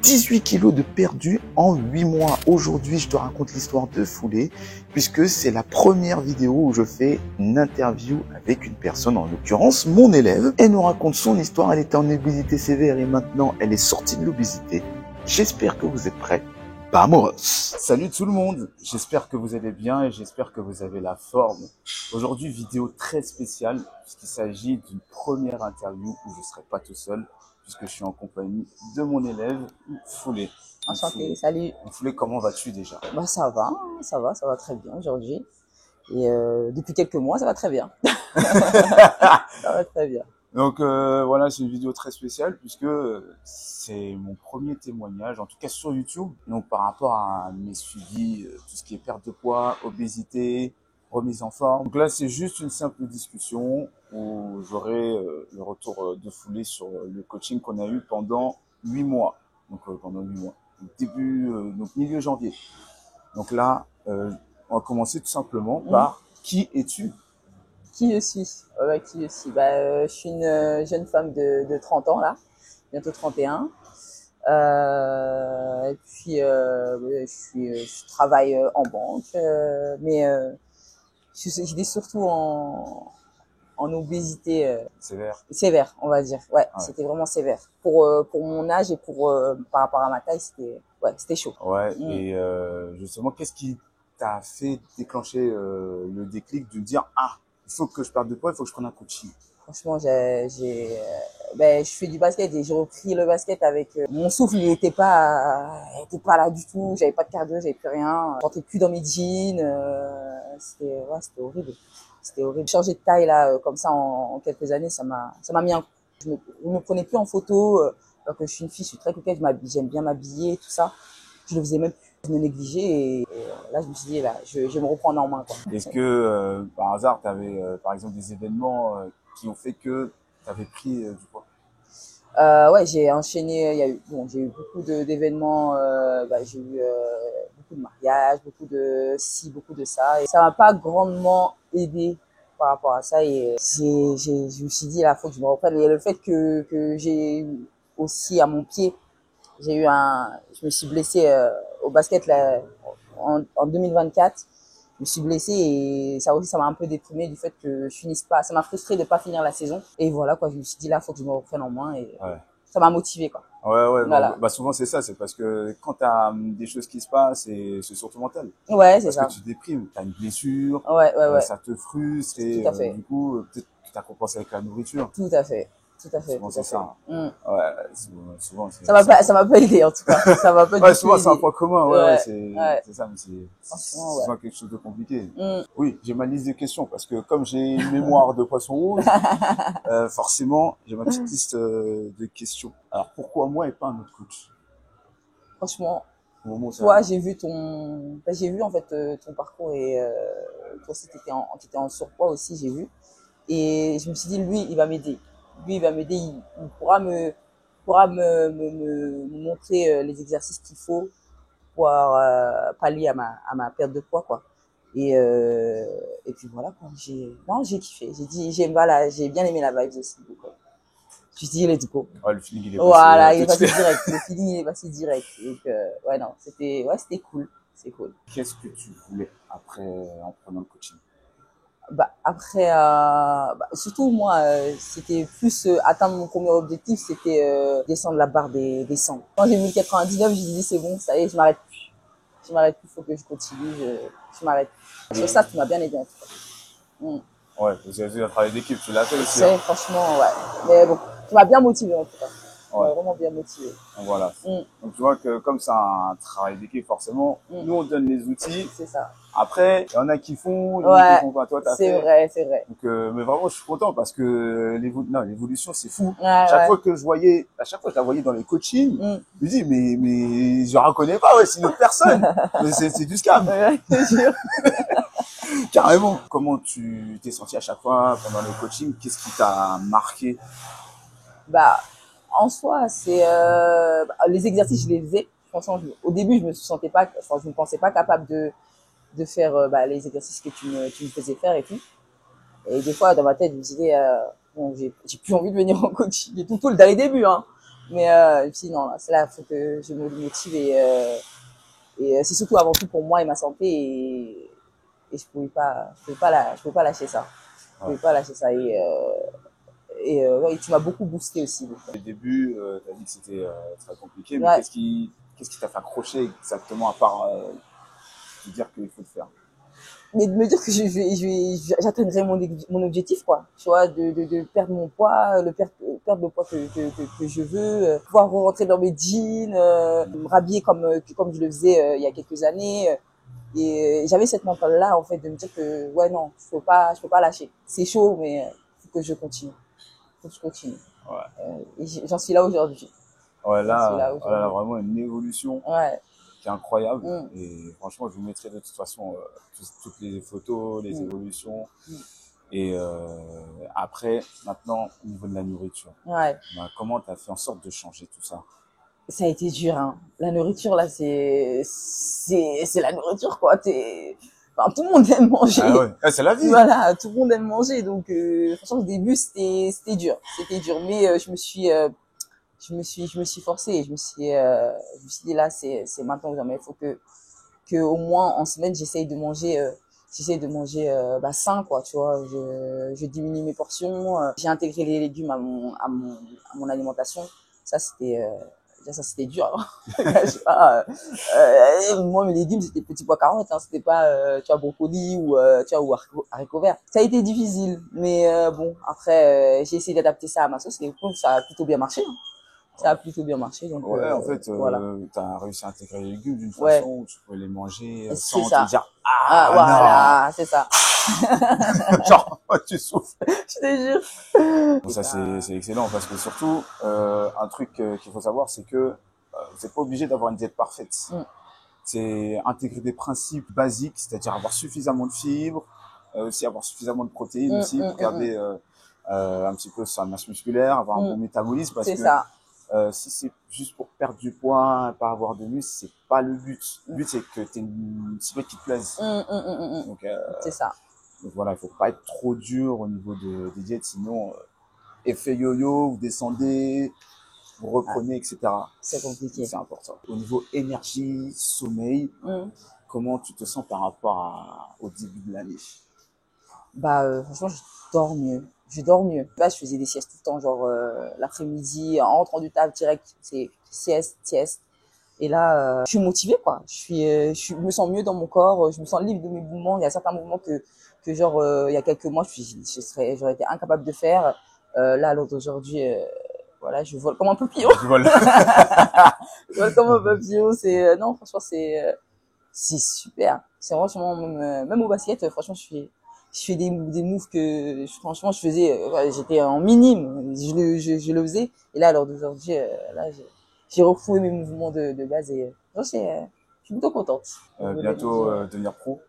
18 kilos de perdu en 8 mois. Aujourd'hui, je te raconte l'histoire de Foulé, puisque c'est la première vidéo où je fais une interview avec une personne, en l'occurrence mon élève. Elle nous raconte son histoire. Elle était en obésité sévère et maintenant elle est sortie de l'obésité. J'espère que vous êtes prêts. Vamos! Salut tout le monde, j'espère que vous allez bien et j'espère que vous avez la forme. Aujourd'hui, vidéo très spéciale puisqu'il s'agit d'une première interview où je ne serai pas tout seul puisque je suis en compagnie de mon élève Foulé. Enchanté, salut. Foulé, comment vas-tu déjà? Bah ça va très bien aujourd'hui. Et depuis quelques mois, ça va très bien. Ça va très bien. Donc voilà, c'est une vidéo très spéciale puisque c'est mon premier témoignage, en tout cas sur YouTube. Donc par rapport à mes suivis, tout ce qui est perte de poids, obésité, remise en forme. Donc là, c'est juste une simple discussion où j'aurai le retour de Foulé sur le coaching qu'on a eu pendant 8 mois. Donc pendant 8 mois, donc milieu janvier. Donc là, on va commencer tout simplement par qui es-tu? Qui je suis? Qui je suis? Je suis une jeune femme de 30 ans là, bientôt 31. Et puis je travaille en banque, mais j'étais surtout en obésité sévère, on va dire. Ouais, c'était vraiment sévère. Pour mon âge et par rapport à ma taille, c'était chaud. Ouais, et justement, qu'est-ce qui t'a fait déclencher le déclic de dire « Ah, il faut que je perde de poids, il faut que je prenne un coaching ». Franchement, je fais du basket et j'ai repris le basket avec mon souffle, il était pas là du tout. J'avais pas de cardio, j'avais plus rien. Je rentrais plus dans mes jeans. C'était horrible. C'était horrible. Changer de taille là, comme ça en quelques années, ça m'a mis un coup. Je me prenais plus en photo. Alors que je suis une fille, je suis très coquette, j'aime bien m'habiller, tout ça. Je le faisais même plus. Je me négligeais et là je me suis dit là, je vais me reprendre en main, quoi. Est-ce que par hasard, tu avais par exemple des événements qui ont fait que tu avais pris du poids? Ouais, j'ai enchaîné. J'ai eu beaucoup d'événements. J'ai eu beaucoup de mariages, beaucoup de ça. Et ça m'a pas grandement aidé par rapport à ça. Et je me suis dit là, faut que je me reprenne. Et le fait que j'ai eu aussi à mon pied, je me suis blessée au basket là en 2024. Je me suis blessée et ça aussi, ça m'a un peu déprimée du fait que je finisse pas. Ça m'a frustrée de pas finir la saison. Et voilà, quoi. Je me suis dit là, faut que je me reprenne en main et ça m'a motivée, quoi. Ouais, Voilà. bah souvent c'est ça, c'est parce que quand tu as des choses qui se passent, c'est surtout mental. Ouais, c'est ça. Parce que tu déprimes, tu as une blessure, Ouais. ça te frustre et Tout à fait. du coup, peut-être que tu as compensé avec la nourriture. Tout à fait. Souvent c'est ça. Ouais, souvent c'est ça m'a pas aidé, en tout cas. Ça m'a pas souvent c'est un point commun, c'est ça, mais c'est souvent quelque chose de compliqué. Oui, j'ai ma liste de questions parce que comme j'ai une mémoire de poisson rouge, forcément, j'ai ma petite liste de questions. Alors pourquoi moi et pas un autre coach? Franchement, toi, j'ai vu en fait ton parcours et toi aussi t'étais en surpoids aussi, j'ai vu. Et je me suis dit, lui, il va m'aider. Lui, il va m'aider, il pourra me montrer les exercices qu'il faut pour pallier à ma perte de poids, quoi. Et puis voilà, quoi. J'ai kiffé. J'ai bien aimé la vibe aussi. Donc, je me suis dit, let's go. Ouais, le feeling, il est passé. Voilà, il est passé direct. Le feeling, il est passé direct. Donc, c'était cool. C'est cool. Qu'est-ce que tu voulais après, en prenant le coaching? Après, surtout moi, c'était plus atteindre mon premier objectif, c'était descendre la barre des 100. Quand j'ai mis 99, j'ai dit c'est bon, ça y est, je m'arrête plus. Faut que je continue, je m'arrête plus. Sur ça, tu m'as bien aidé en tout cas. Ouais, vous avez vu un travail d'équipe, tu l'as fait aussi. Franchement, ouais. Mais bon, tu m'as bien motivé en tout cas. Ouais. Vraiment bien motivé. Donc voilà. Donc tu vois que comme c'est un travail d'équipe, forcément, nous on donne les outils. C'est ça. Après, il y en a qui font, il y en a qui font pas. Toi, t'as fait. C'est vrai. Donc, mais vraiment, je suis content parce que l'évolution, c'est fou. À chaque fois que je la voyais dans les coachings, je me dis, mais je la reconnais pas, c'est une autre personne. Mais c'est du scam. Ouais, je te jure. Carrément. Comment tu t'es senti à chaque fois pendant le coaching? Qu'est-ce qui t'a marqué? En soi, c'est les exercices, je les faisais. Franchement, au début, je me pensais pas capable de faire les exercices que tu me faisais faire et tout. Et des fois, dans ma tête, je me disais, j'ai plus envie de venir en coaching. Et tout cool dans les débuts, hein. Mais puis non, c'est là, faut que je me motive et c'est surtout avant tout pour moi et ma santé et je pouvais pas lâcher ça. Je Ouais. pouvais pas lâcher ça ouais, tu m'as beaucoup boosté aussi. Donc. Au début, tu as dit que c'était très compliqué, mais Ouais. qu'est-ce qui t'a fait accrocher exactement à part te dire qu'il faut le faire? Mais de me dire que j'atteindrai mon objectif, quoi. Tu vois, de perdre mon poids, perdre le poids que je veux, pouvoir rentrer dans mes jeans, me rhabiller comme je le faisais il y a quelques années. Et j'avais cette mentale-là, en fait, de me dire que, ouais, non, je peux pas lâcher. C'est chaud, mais faut que je continue. Faut que je continue. Ouais. Et j'en suis là aujourd'hui. Ouais, J'en suis là là, aujourd'hui. vraiment une évolution Ouais. qui est incroyable. Mm. Et franchement, je vous mettrai de toute façon toutes les photos, les évolutions. Mm. Et après, maintenant, au niveau de la nourriture, Ouais. bah, comment tu as fait en sorte de changer tout ça? Ça a été dur, hein. La nourriture, là, c'est la nourriture, quoi. Enfin, tout le monde aime manger. Ah ouais, c'est la vie. Voilà, tout le monde aime manger. Donc, franchement, au début, c'était dur. C'était dur. Mais, je me suis forcée. Je me suis dit, là, c'est maintenant ou jamais. Il faut que, au moins, en semaine, j'essaye de manger, sain, quoi, tu vois. Je diminue mes portions. J'ai intégré les légumes à mon alimentation. Ça, c'était dur. Moi, mes légumes, c'était petits pois carottes, hein, c'était pas, tu vois, brocoli ou haricots verts. Ça a été difficile, mais bon, après, j'ai essayé d'adapter ça à ma sauce et ça a plutôt bien marché. Hein. Ça a plutôt bien marché, donc Ouais, en fait, voilà. tu as réussi à intégrer les légumes d'une Ouais. façon où tu pouvais les manger C'est sans ça. te dire Ah, ah voilà, c'est ça. non, genre tu souffres. Je te jure. Bon, ça c'est excellent parce que surtout un truc qu'il faut savoir, c'est que vous n'êtes pas obligé d'avoir une diète parfaite. Mm. C'est intégrer des principes basiques, c'est-à-dire avoir suffisamment de fibres, aussi avoir suffisamment de protéines aussi pour garder un petit peu sa masse musculaire, avoir un bon métabolisme parce C'est que ça. si c'est juste pour perdre du poids, pas avoir de muscle, c'est pas le but. Le but c'est que tu aies une silhouette qui te plaise. Donc, C'est ça. donc voilà, il faut pas être trop dur au niveau des diètes, sinon effet yo-yo, vous descendez, vous reprenez, etc. C'est compliqué. C'est important. Au niveau énergie, sommeil, comment tu te sens par rapport au début de l'année? Franchement, je dors mieux. Je dors mieux. Là, je faisais des siestes tout le temps, genre l'après-midi, en rentrant du taf direct, c'est sieste. Et là, je suis motivée, quoi. Je me sens mieux dans mon corps, je me sens libre de mes mouvements. Il y a certains mouvements que genre, il y a quelques mois, j'aurais été incapable de faire. Là, lors d'aujourd'hui, voilà, je vole comme un papillon. Je vole. Je vole comme un papillon. Non, franchement, c'est super. C'est franchement, même au basket, franchement, je fais des moves que, franchement, je faisais, j'étais en minime. Je le faisais. Et là, lors d'aujourd'hui, là, j'ai retrouvé mes mouvements de base et, je suis plutôt contente. Bientôt devenir pro.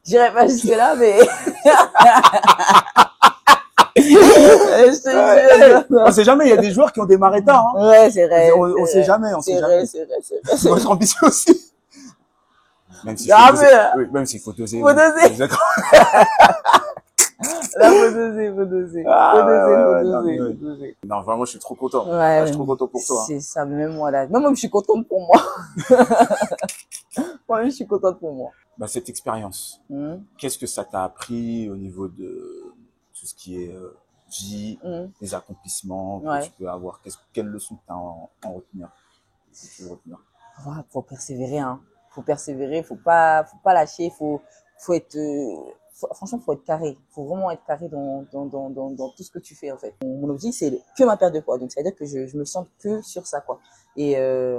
J'irai pas jusque là, mais je te jure. On sait jamais, il y a des joueurs qui ont démarré tard. Hein. Ouais, c'est vrai. On sait jamais, on sait jamais. C'est vrai. Moi, j'ai ambitieux aussi. Même s'il faut doser. Faut doser. Exactement. Là, faut doser. Faut doser. Non, vraiment, je suis trop content. Ouais, je suis trop content pour toi. C'est ça, même moi là. Même je suis contente pour moi. Moi-même, je suis contente pour moi. Cette expérience, qu'est-ce que ça t'a appris au niveau de tout ce qui est vie, les accomplissements que tu peux avoir? Quelle leçon tu as en retenir? Si tu veux retenir. Ouais, faut persévérer, hein. Faut persévérer, faut pas lâcher, faut être, franchement, faut être carré. Faut vraiment être carré dans tout ce que tu fais, en fait. Mon objectif, c'est que ma perte de poids. Donc, ça veut dire que je me sens que sur ça, quoi. Et,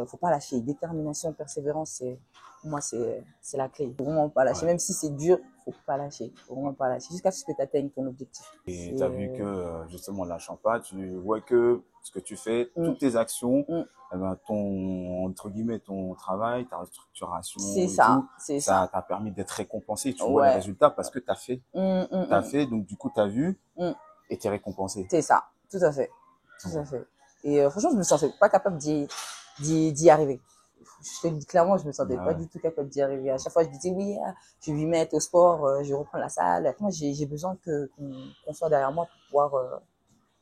faut pas lâcher. Détermination, persévérance, pour moi, c'est la clé. Faut vraiment pas lâcher. Ouais. Même si c'est dur, faut pas lâcher. Faut vraiment pas lâcher. Jusqu'à ce que tu atteignes ton objectif. Et tu as vu que, justement, lâchant pas, tu vois que ce que tu fais, toutes tes actions, entre guillemets, ton travail, ta restructuration, ça t'a permis d'être récompensé. Tu vois les résultats parce que tu as fait. T'as fait, donc du coup, tu as vu et tu es récompensé. C'est ça, tout à fait. Tout à fait. Et franchement, je me sentais pas capable d'y arriver. Je te le dis clairement, je me sentais pas du tout capable d'y arriver. À chaque fois, je disais oui, je vais m'y mettre au sport, je reprends la salle. Moi, j'ai besoin qu'on soit derrière moi pour pouvoir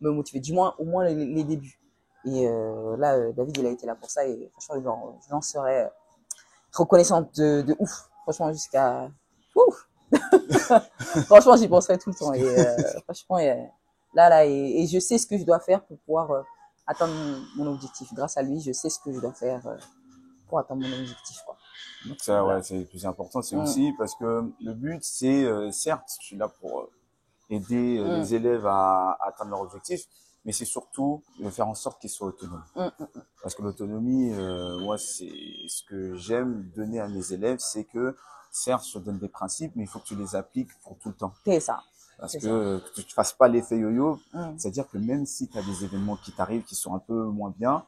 me motiver, du moins au moins les débuts. Et là, David, il a été là pour ça. Et franchement, je l'en serais reconnaissante de ouf. Franchement, jusqu'à... Ouf. Franchement, j'y penserai tout le temps. Et franchement, et je sais ce que je dois faire pour pouvoir atteindre mon objectif. Grâce à lui, je sais ce que je dois faire pour atteindre mon objectif, quoi. Donc ça, voilà. Ouais, c'est le plus important. C'est aussi parce que le but, c'est, certes, je suis là pour aider les élèves à atteindre leur objectif, mais c'est surtout de faire en sorte qu'ils soient autonomes. Parce que l'autonomie, moi, c'est ce que j'aime donner à mes élèves, c'est que, certes, je te donne des principes, mais il faut que tu les appliques pour tout le temps. C'est ça. Parce que tu ne fasses pas l'effet yo-yo, c'est-à-dire que même si tu as des événements qui t'arrivent qui sont un peu moins bien,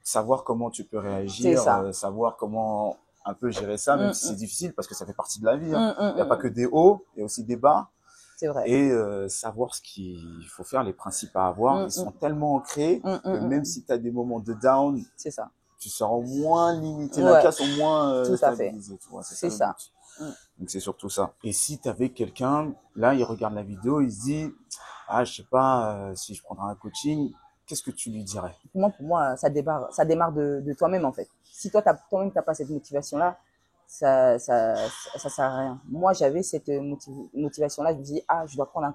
savoir comment tu peux réagir, savoir comment un peu gérer ça, même si c'est difficile, parce que ça fait partie de la vie. Hein. Il n'y a pas que des hauts, il y a aussi des bas. C'est vrai. Et savoir ce qu'il faut faire, les principes à avoir, ils sont tellement ancrés que même si tu as des moments de down, c'est ça. Tu seras au moins limité, la casse au moins stabilisée. C'est ça. Donc c'est surtout ça. Et si tu avais quelqu'un, là, il regarde la vidéo, il se dit, ah, je sais pas, si je prendrais un coaching, qu'est-ce que tu lui dirais? Pour moi, ça démarre de toi-même, en fait. Si toi-même, t'as pas cette motivation-là, ça sert à rien. Moi, j'avais cette motivation-là. Je me dis, je dois prendre un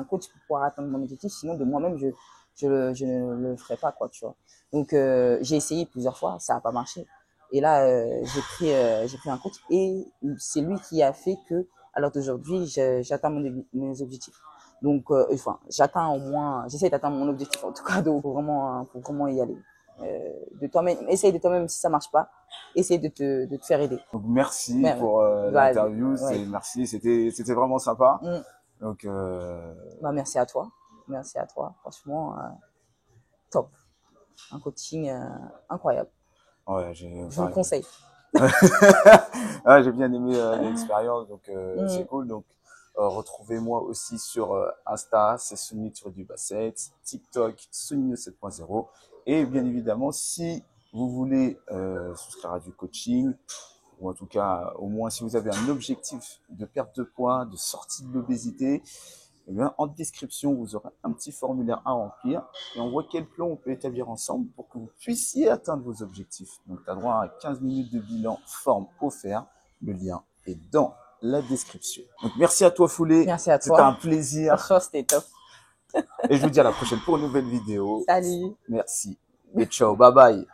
coach pour pouvoir atteindre mon objectif. Sinon, de moi-même, je ne le ferai pas, quoi, tu vois. Donc, j'ai essayé plusieurs fois, ça a pas marché. Et là, j'ai pris un coach et c'est lui qui a fait que, à l'heure d'aujourd'hui, j'atteins mes objectifs. Donc, j'essaie d'atteindre mon objectif, en tout cas, donc, pour vraiment y aller. Essaye de toi-même si ça marche pas, essaye de te faire aider. Donc merci pour l'interview, merci, c'était vraiment sympa. Donc merci à toi, franchement top, un coaching incroyable. Ouais, je vous le conseille. J'ai bien aimé l'expérience, donc c'est cool. Donc retrouvez-moi aussi sur Insta, c'est Sunny-du-Basset, TikTok, Sunny 7.0. Et bien évidemment, si vous voulez souscrire à du coaching, ou en tout cas, au moins si vous avez un objectif de perte de poids, de sortie de l'obésité, eh bien, en description, vous aurez un petit formulaire à remplir et on voit quel plan on peut établir ensemble pour que vous puissiez atteindre vos objectifs. Donc, tu as droit à 15 minutes de bilan forme offert. Le lien est dans la description. Donc, merci à toi, Foulé. Merci à toi. C'était un plaisir. Franchement, c'était top. Et je vous dis à la prochaine pour une nouvelle vidéo. Salut. Merci. Et ciao. Bye bye.